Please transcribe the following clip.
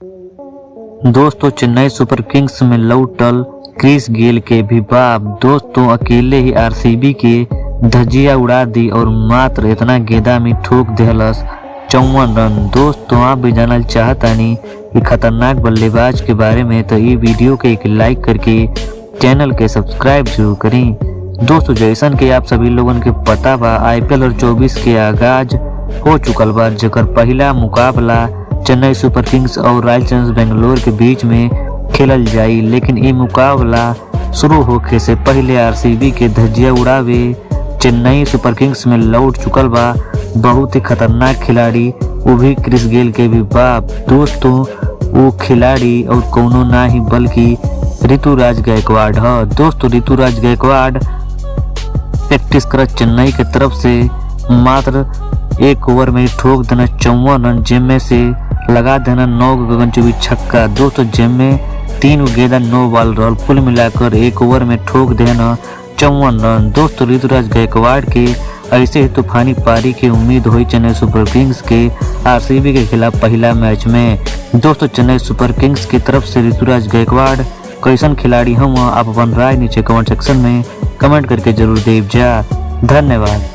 दोस्तों Chennai super Kings में लौटल क्रिस गेल के भी बाप दोस्तों अकेले ही आरसीबी के धज्जियां उड़ा दी और मात्र इतना गेंदा में ठोक देहलस 54 रन। दोस्तों आप भी जानना चाहतानी कि खतरनाक बल्लेबाज के बारे में तो ये वीडियो के एक लाइक करके चैनल के सब्सक्राइब जरूर करें। दोस्तों जैसन के आप सभी लोगन के पता बा IPL और 24 के आगाज हो चुकल बा, जेकर पहला मुकाबला चेन्नई सुपर किंग्स और रॉयल चैलेंजर्स बेंगलोर के बीच में खेलल जाई। लेकिन ये मुकाबला शुरू होखे से पहले आरसीबी के धज्जियां उड़ावे चेन्नई सुपर किंग्स में लौट चुकल बा बहुत ही खतरनाक खिलाड़ी, वो भी क्रिस गेल के भी बाप। दोस्तों वो खिलाड़ी और कोनो ना ही बल्कि ऋतुराज गायकवाड़ है। दोस्तों ऋतुराज गायकवाड़ प्रैक्टिस कर चेन्नई के तरफ से मात्र एक ओवर में ठोक देना 54 रन, जिनमें से लगा देना 9 गगनचुंबी छक्का। दोस्तों जिनमें 3 गेंदा 9 बॉल रहा, कुल मिलाकर एक ओवर में ठोक देना 54 रन। दोस्तों ऋतुराज गायकवाड़ के ऐसे ही तूफानी पारी की उम्मीद हुई चेन्नई सुपर किंग्स के आरसीबी के खिलाफ पहला मैच में। दोस्तों चेन्नई सुपर किंग्स की तरफ से ऋतुराज गायकवाड़ कैसन खिलाड़ी हम आप अपन राय नीचे कमेंट सेक्शन में कमेंट करके जरूर देव जा। धन्यवाद।